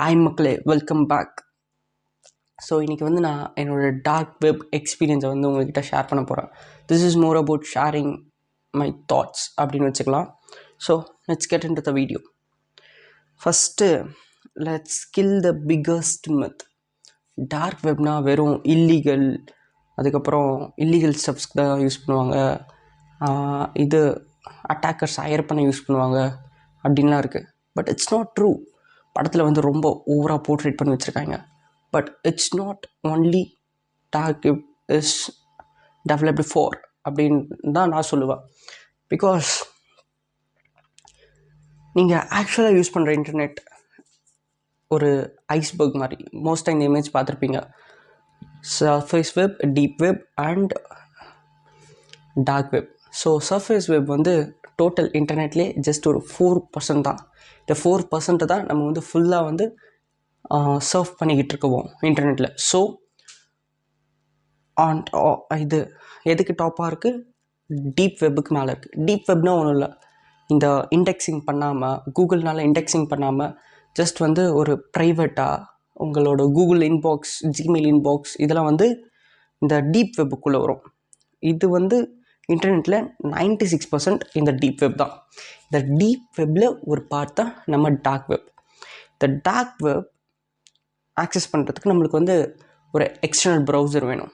Hi மக்களே, welcome back. So இன்றைக்கி வந்து நான் என்னோடய டார்க் வெப் எக்ஸ்பீரியன்ஸை வந்து உங்கள்கிட்ட ஷேர் பண்ண போகிறேன். This is more about sharing my thoughts அப்படின்னு வச்சுக்கலாம். So let's get into the video. First let's kill the biggest myth. Dark வெப்னால் வெறும் இல்லீகல், அதுக்கப்புறம் இல்லீகல் ஸ்டெப்ஸ்க்கு தான் யூஸ் பண்ணுவாங்க, இது அட்டாக்கர்ஸ் ஹையர் பண்ண யூஸ் பண்ணுவாங்க அப்படின்லாம் இருக்குது. But it's not true. படத்தில் வந்து ரொம்ப ஓவராக போர்ட்ரேட் பண்ணி வச்சுருக்காங்க. But it's not only dark web is developed for அப்படின்னு தான் நான் சொல்லுவேன். பிகாஸ் நீங்கள் ஆக்சுவலாக யூஸ் பண்ணுற இன்டர்நெட் ஒரு ஐஸ்பர்க் மாதிரி. மோஸ்ட்டாக இந்த இமேஜ் பார்த்துருப்பீங்க. Surface web, deep web and dark web. So surface web வந்து டோட்டல் இன்டர்நெட்லேயே ஜஸ்ட் ஒரு 4% தான். இந்த 4% தான் நம்ம வந்து ஃபுல்லாக வந்து சர்ஃப் பண்ணிக்கிட்டு இருக்கோம் இன்டர்நெட்டில். ஸோ இது எதுக்கு டாப்பாக இருக்குது? டீப் வெப்புக்கு மேலே இருக்குது. டீப் வெப்னால் ஒன்றும் இல்லை, இந்த இண்டெக்ஸிங் பண்ணாமல், கூகுள்னால் இண்டெக்ஸிங் பண்ணாமல் ஜஸ்ட் வந்து ஒரு ப்ரைவேட்டாக உங்களோட கூகுள் இன்பாக்ஸ், ஜிமெயில் இன்பாக்ஸ் இதெல்லாம் வந்து இந்த டீப் வெப்புக்குள்ளே வரும். இது வந்து இன்டர்நெட்டில் 96% இந்த டீப் வெப் தான். இந்த டீப் வெப்பில் ஒரு பார்ட் தான் நம்ம டார்க் வெப். இந்த டார்க் வெப் ஆக்சஸ் பண்ணுறதுக்கு நம்மளுக்கு வந்து ஒரு எக்ஸ்டர்னல் ப்ரௌசர் வேணும்.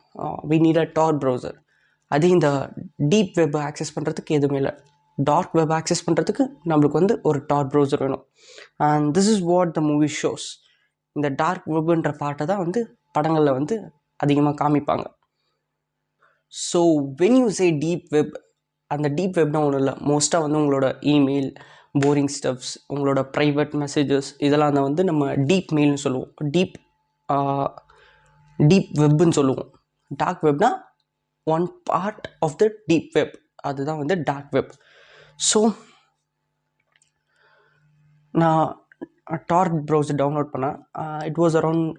We need a Tor browser. அது இந்த டீப் வெப் ஆக்சஸ் பண்ணுறதுக்கு எதுவுமே இல்லை. டார்க் வெப் ஆக்சஸ் பண்ணுறதுக்கு நம்மளுக்கு வந்து ஒரு டார் ப்ரௌசர் வேணும். And this is what the movie shows. இந்த டார்க் வெப்ன்ற பார்ட்டை தான் வந்து படங்களில் வந்து அதிகமாக காமிப்பாங்க. So when you say deep web, அந்த டீப் வெப்னால் ஒன்றும் இல்லை, மோஸ்ட்டாக வந்து உங்களோட இமெயில், போரிங் ஸ்டப்ஸ், உங்களோட ப்ரைவேட் மெசேஜஸ் இதெல்லாம் தான் வந்து நம்ம டீப் மெயில்னு சொல்லுவோம், டீப் வெப்புன்னு சொல்லுவோம். டார்க் வெப்னா one part of the deep web, அதுதான் வந்து டார்க் வெப். ஸோ நான் டார் ப்ரௌசர் டவுன்லோட் பண்ணேன். இட் வாஸ் அரவுண்ட்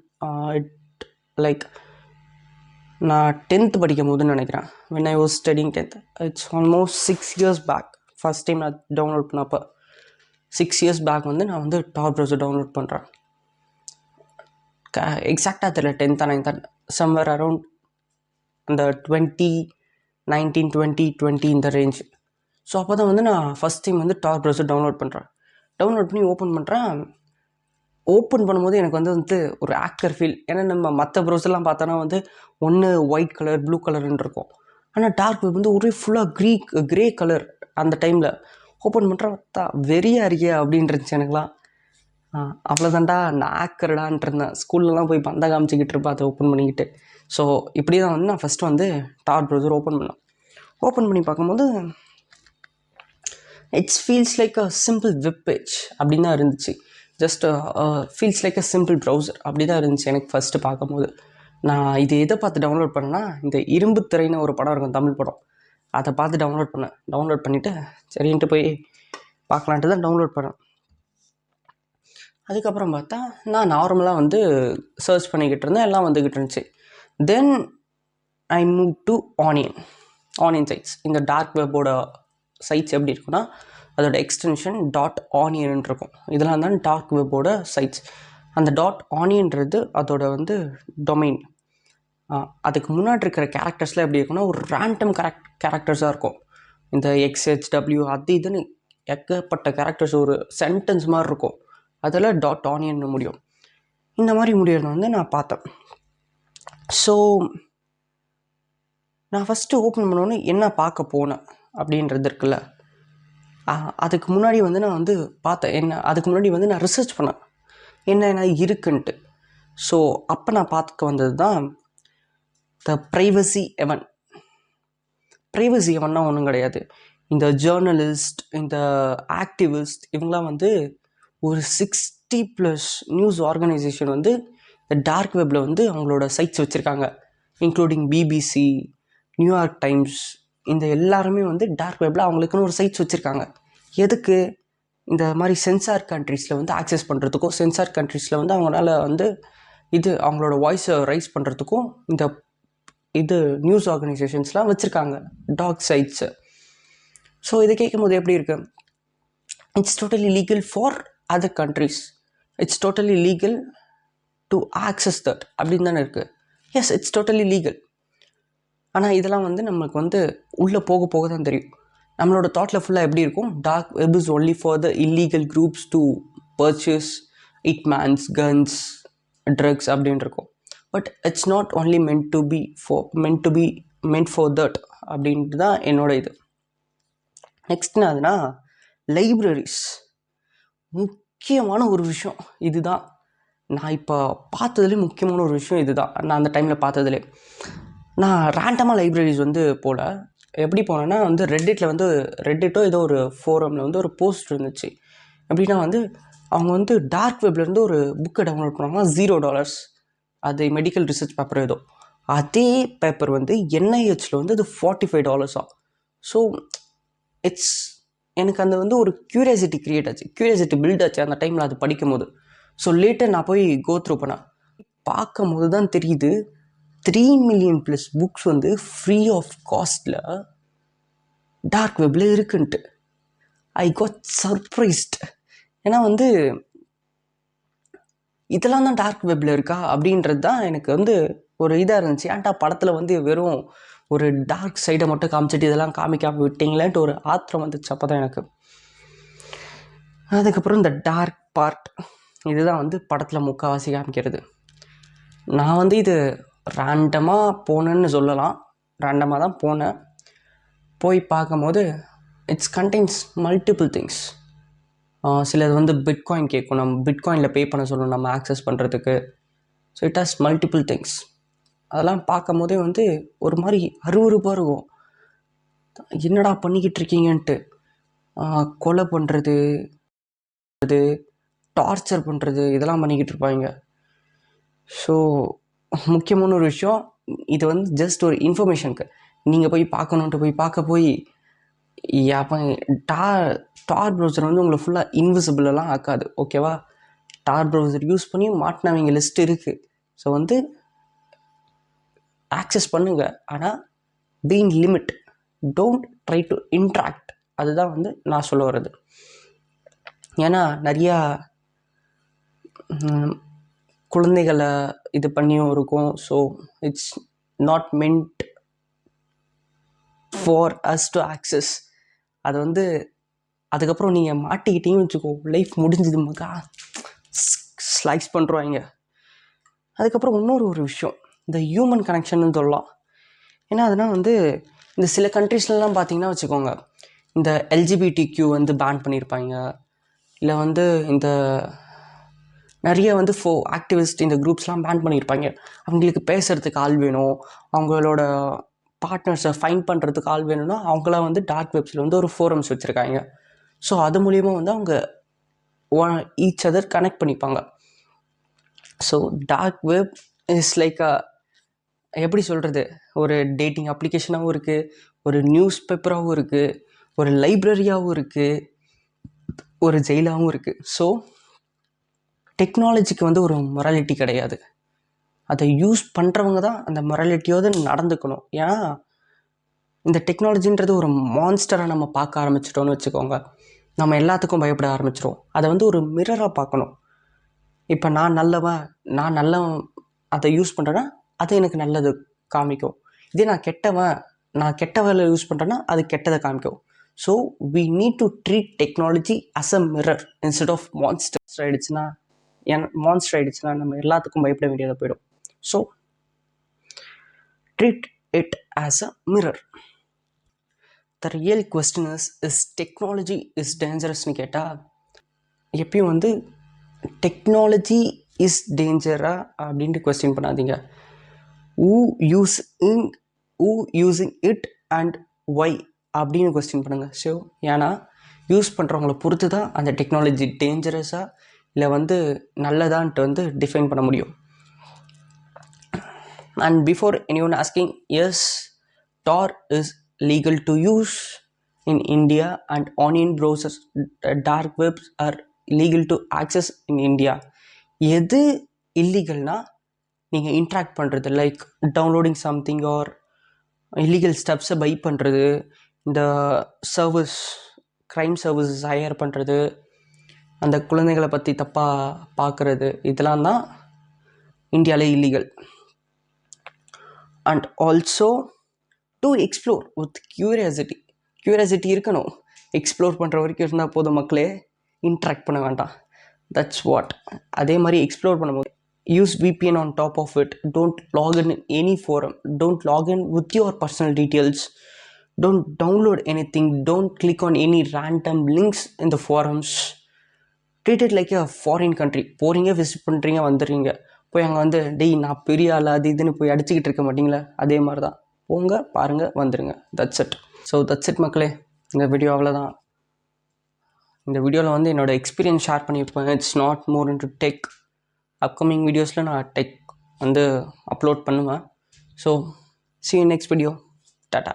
நான் 10th படிக்கும் போதுன்னு நினைக்கிறேன். when I was studying 10th, it's almost 6 years back. First time நான் டவுன்லோட் பண்ணப்போ 6 years பேக் வந்து நான் வந்து டார் ப்ரௌசர் டவுன்லோட் பண்ணுறேன். எக்ஸாக்டாக தெரியல, 10th 9th சம்வேர் அரவுண்ட் அந்த 2019 2020 இந்த ரேஞ்ச். ஸோ அப்போ தான் வந்து நான் ஃபஸ்ட் டைம் வந்து டார் ப்ரௌசர் டவுன்லோட் பண்ணி ஓப்பன் பண்ணுறேன். ஓப்பன் பண்ணும்போது எனக்கு வந்து ஒரு ஆக்கர் ஃபீல். ஏன்னா நம்ம மற்ற ப்ரௌசர்லாம் பார்த்தோன்னா வந்து ஒன்று ஒயிட் கலர், ப்ளூ கலர்னு இருக்கும். ஆனால் டார்க் வெப் வந்து ஒரே ஃபுல்லாக க்ரே கலர். அந்த டைமில் ஓப்பன் பண்ணுறா வெறியாக இருக்கே அப்படின்னு இருந்துச்சு எனக்குலாம். அவ்வளோதான்டா நான் ஆக்கர்டான்ட்டு இருந்தேன். ஸ்கூல்லலாம் போய் பந்தா காமிச்சிக்கிட்டு இருப்பேன் அதை ஓப்பன் பண்ணிக்கிட்டு. ஸோ இப்படி தான் வந்து நான் ஃபஸ்ட்டு வந்து டார் ப்ரௌசர் ஓப்பன் பண்ணி பார்க்கும்போது it's feels like a simple web page அப்படின்னு தான் இருந்துச்சு. Just feels like a simple browser அப்படி தான் இருந்துச்சு எனக்கு ஃபஸ்ட்டு பார்க்கும்போது. நான் இது எதை பார்த்து டவுன்லோட் பண்ணேன்னா, இந்த இரும்பு திரைன்னு ஒரு படம் இருக்கும், தமிழ் படம். அதை பார்த்து டவுன்லோட் பண்ணிவிட்டு சரின்ட்டு போய் பார்க்கலான்ட்டு தான் டவுன்லோட் பண்ணேன். அதுக்கப்புறம் பார்த்தா நான் நார்மலாக வந்து சர்ச் பண்ணிக்கிட்டு இருந்தேன், எல்லாம் வந்துக்கிட்டு இருந்துச்சு. Then I move to onion sites. இந்த டார்க் வெப்போட சைட்ஸ் எப்படி இருக்குன்னா, அதோட எக்ஸ்டென்ஷன் .onion இருக்கும். இதெல்லாம் தான் டார்க் வெப்போட சைட்ஸ். அந்த .onionன்றது அதோட வந்து டொமைன். அதுக்கு முன்னாடி இருக்கிற கேரக்டர்ஸ்லாம் எப்படி இருக்குன்னா, ஒரு ரேண்டம் கேரக்டர்ஸாக இருக்கும். இந்த XHW அது இதுன்னு ஏகப்பட்ட கேரக்டர்ஸ், ஒரு சென்டென்ஸ் மாதிரி இருக்கும். அதில் .onion முடியும். இந்த மாதிரி முடியறத வந்து நான் பார்த்தேன். ஸோ நான் ஃபஸ்ட்டு ஓப்பன் பண்ணோன்னே என்ன பார்க்க போனேன் அப்படின்றது இருக்குல்ல, அதுக்கு முன்னாடி வந்து நான் வந்து பார்த்தேன். அதுக்கு முன்னாடி வந்து நான் ரிசர்ச் பண்ணேன் என்ன இருக்குன்ட்டு. ஸோ அப்போ நான் பார்த்துக்க வந்தது தான் த ப்ரைவசி எவன். ப்ரைவசி எவன்னா ஒன்றும் கிடையாது. இந்த ஜேர்னலிஸ்ட், இந்த ஆக்டிவிஸ்ட் இவங்களாம் வந்து ஒரு 60+ நியூஸ் ஆர்கனைசேஷன் வந்து இந்த டார்க் வெப்பில் வந்து அவங்களோட சைட்ஸ் வச்சுருக்காங்க. இன்க்ளூடிங் BBC, நியூயார்க் டைம்ஸ், இந்த எல்லாருமே வந்து டார்க் வெப்பில் அவங்களுக்குன்னு ஒரு சைட்ஸ் வச்சுருக்காங்க. எதுக்கு? இந்த மாதிரி சென்சார் கண்ட்ரீஸில் வந்து ஆக்சஸ் பண்ணுறதுக்கும், சென்சார் கண்ட்ரீஸில் வந்து அவங்களால வந்து அவங்களோட வாய்ஸை ரைஸ் பண்ணுறதுக்கும் இது நியூஸ் ஆர்கனைசேஷன்ஸ்லாம் வச்சுருக்காங்க டார்க் சைட்ஸு. ஸோ இதை கேட்கும்போது எப்படி இருக்கு? It's totally legal for other countries. It's totally legal to access that அப்படின்னு தானே இருக்குது. Yes, it's totally legal. ஆனால் இதெல்லாம் வந்து நம்மளுக்கு வந்து உள்ளே போக போக தான் தெரியும். நம்மளோட தாட்டில் ஃபுல்லாக எப்படி இருக்கும், dark web is only for the illegal groups to purchase hitmen, guns, drugs அப்படின்னு இருக்கும். But it's not only meant for that அப்படின்ட்டு தான் என்னோட இது. நெக்ஸ்ட் என்னதுன்னா லைப்ரரிஸ். முக்கியமான ஒரு விஷயம் இதுதான். நான் இப்போ பார்த்ததுலேயே முக்கியமான ஒரு விஷயம் இதுதான். நான் அந்த டைமில் பார்த்ததுலே நான் ரேண்டமாக லைப்ரரிஸ் வந்து போகல. எப்படி போனேன்னா வந்து ரெட்டிட்டோ ஏதோ ஒரு ஃபோரமில் வந்து ஒரு போஸ்ட் இருந்துச்சு. எப்படின்னா வந்து அவங்க வந்து டார்க் வெப்லேருந்து ஒரு புக்கை டவுன்லோட் பண்ணாங்கன்னா $0. அது மெடிக்கல் ரிசர்ச் பேப்பர் ஏதோ. அதே பேப்பர் வந்து NIHல வந்து அது $45. ஸோ இட்ஸ் எனக்கு அந்த வந்து ஒரு க்யூரியாசிட்டி க்ரியேட் ஆச்சு, க்யூரியாசிட்டி பில்ட் ஆச்சு அந்த டைமில் அது படிக்கும் போது. ஸோ லேட்டர் நான் போய் கோ த்ரூ பண்ணேன். பார்க்கும் போது தான் தெரியுது 3 million+ புக்ஸ் வந்து ஃப்ரீ ஆஃப் காஸ்ட்டில் டார்க் வெப்பில் இருக்குன்ட்டு. I got surprised. ஏன்னா வந்து இதெல்லாம் தான் டார்க் வெப்பில் இருக்கா அப்படின்றது தான் எனக்கு வந்து ஒரு இதாக இருந்துச்சு. ஏன்டா படத்தில் வந்து வெறும் ஒரு டார்க் சைடை மட்டும் காமிச்சிட்டு இதெல்லாம் காமிக்காமல் விட்டீங்களேன்ட்டு ஒரு ஆத்திரம் வந்துச்சு அப்போ தான் எனக்கு. அதுக்கப்புறம் இந்த டார்க் பார்ட் இதுதான் வந்து படத்தில் முக்கால்வாசி காமிக்கிறது. நான் வந்து இது ரேண்டமாக போனேன்னு சொல்லலாம். ரேண்டமாக தான் போனேன். போய் பார்க்கும்போது இட்ஸ் கண்டெய்ன்ஸ் மல்டிபிள் திங்ஸ். சிலது வந்து பிட்காயின் கேட்கும், நம்ம பிட்காயினில் பே பண்ண சொல்லணும் நம்ம ஆக்சஸ் பண்ணுறதுக்கு. So it has multiple things. அதெல்லாம் பார்க்கும் போதே வந்து ஒரு மாதிரி அருவருப்பாக இருக்கும். என்னடா பண்ணிக்கிட்டு இருக்கீங்கன்ட்டு. கொலை பண்ணுறது, டார்ச்சர் பண்ணுறது, இதெல்லாம் பண்ணிக்கிட்டு இருப்பாங்க. ஸோ முக்கியமான ஒரு விஷயம், இது வந்து ஜஸ்ட் ஒரு இன்ஃபர்மேஷனுக்கு. நீங்கள் போய் பார்க்கணுன்ட்டு போய் பார்க்க போய் டார் ப்ரௌசர் வந்து உங்களை ஃபுல்லாக இன்விசிபிளெல்லாம் ஆக்காது. ஓகேவா? டார் ப்ரௌசர் யூஸ் பண்ணி மாட்டினவங்க லிஸ்ட் இருக்குது. ஸோ வந்து ஆக்சஸ் பண்ணுங்கள், ஆனால் been limit, don't try to interact. அதுதான் வந்து நான் சொல்ல வர்றது. ஏன்னா நிறையா குழந்தைகளை இது பண்ணியும் இருக்கும். So it's not meant for us to access. அது வந்து அதுக்கப்புறம் நீங்கள் மாட்டிக்கிட்டீங்கன்னு வச்சுக்கோ, லைஃப் முடிஞ்சது மக்கா, ஸ்லைஸ் பண்ணுறாங்க. அதுக்கப்புறம் இன்னொரு விஷயம், இந்த ஹியூமன் கனெக்ஷன்னு சொல்லலாம். ஏன்னா அதனால் வந்து இந்த சில கண்ட்ரீஸ்லாம் பார்த்தீங்கன்னா வச்சுக்கோங்க, இந்த LGBTQ வந்து பேன் பண்ணியிருப்பாங்க. இல்லை வந்து இந்த நிறைய வந்து ஆக்டிவிஸ்ட் இந்த குரூப்ஸ்லாம் பேன் பண்ணியிருப்பாங்க. அவங்களுக்கு பேசுகிறதுக்கு ஆள் வேணும், அவங்களோட பார்ட்னர்ஸை ஃபைண்ட் பண்ணுறதுக்கு ஆள் வேணும்னா அவங்களாம் வந்து டார்க் வெப்ஸில் வந்து ஒரு ஃபோரம்ஸ் வச்சுருக்காங்க. ஸோ அது மூலிமா வந்து அவங்க ஈச் அதர் கனெக்ட் பண்ணிப்பாங்க. So dark web is like எப்படி சொல்கிறது, ஒரு டேட்டிங் அப்ளிகேஷனாகவும் இருக்குது, ஒரு நியூஸ் பேப்பராகவும் இருக்குது, ஒரு லைப்ரரியாகவும் இருக்குது, ஒரு ஜெயிலாகவும் இருக்குது. ஸோ டெக்னாலஜிக்கு வந்து ஒரு மொராலிட்டி கிடையாது. அதை யூஸ் பண்ணுறவங்க தான் அந்த மொராலிட்டியோடு நடந்துக்கணும். ஏன்னா இந்த டெக்னாலஜின்றது ஒரு மான்ஸ்டராக நம்ம பார்க்க ஆரம்பிச்சிட்டோன்னு வச்சுக்கோங்க, நம்ம எல்லாத்துக்கும் பயப்பட ஆரம்பிச்சிடும். அதை வந்து ஒரு மிரராக பார்க்கணும். இப்போ நான் நல்லவன் அதை யூஸ் பண்ணுறேன்னா அது எனக்கு நல்லது காமிக்கும். இதே நான் கெட்ட வேலை யூஸ் பண்ணுறேன்னா அது கெட்டதை காமிக்கும். So we need to treat technology as a mirror instead of monster ஆகிடுச்சுன்னா நம்ம எல்லாத்துக்கும் பயப்பட வேண்டியதாக போயிடும். So treat it as a mirror. The real question is technology is dangerous-னு கேட்டால் எப்பயும் வந்து டெக்னாலஜி இஸ் டேஞ்சரா அப்படின்ட்டு கொஸ்டின் பண்ணாதீங்க. who using it and why அப்படின்னு கொஸ்டின் பண்ணுங்கள். ஸோ ஏன்னா யூஸ் பண்ணுறவங்கள பொறுத்து தான் அந்த டெக்னாலஜி டேஞ்சரஸாக இல்லை வந்து நல்லதான்ட்டு வந்து டிஃபைன் பண்ண முடியும். And before anyone asking, yes, Tor is legal to use in India and onion browsers, dark webs are legal to access in India. எது இல்லீகல்னா நீங்கள் இன்ட்ராக்ட் பண்ணுறது, like downloading something or illegal ஸ்டெப்ஸை buy பண்ணுறது, இந்த crime services higher பண்ணுறது, அந்த குழந்தைகளை பற்றி தப்பாக பார்க்குறது இதெல்லாம் தான் இந்தியாவிலே illegal. And also to explore with curiosity இருக்கணும். எக்ஸ்ப்ளோர் பண்ணுற வரைக்கும் இருந்தால் போதும் மக்களே, இன்ட்ராக்ட் பண்ண வேண்டாம். That's what. அதே மாதிரி எக்ஸ்ப்ளோர் பண்ணும்போது use VPN on top of it. Don't log in any forum. Don't log in with your personal details. Don't download anything. Don't click on any random links in the forums. Treat it like a foreign country. போகிறீங்க, visit பண்ணுறீங்க, வந்துடுறீங்க. போய் அங்கே வந்து டெய் நான் பெரிய ஆள் அது இதுன்னு போய் அடிச்சுக்கிட்டு இருக்க மாட்டிங்களா? அதே மாதிரி தான். போங்க, பாருங்கள், வந்துடுங்க. That's it. So that's it மக்களே. இந்த வீடியோ அவ்வளோதான். இந்த வீடியோவில் வந்து என்னோடய எக்ஸ்பீரியன்ஸ் ஷேர் பண்ணியிருப்பேன். It's not more into tech. Upcoming வீடியோஸில் நான் டெக் வந்து அப்லோட் பண்ணுவேன். So see you next video. Tata.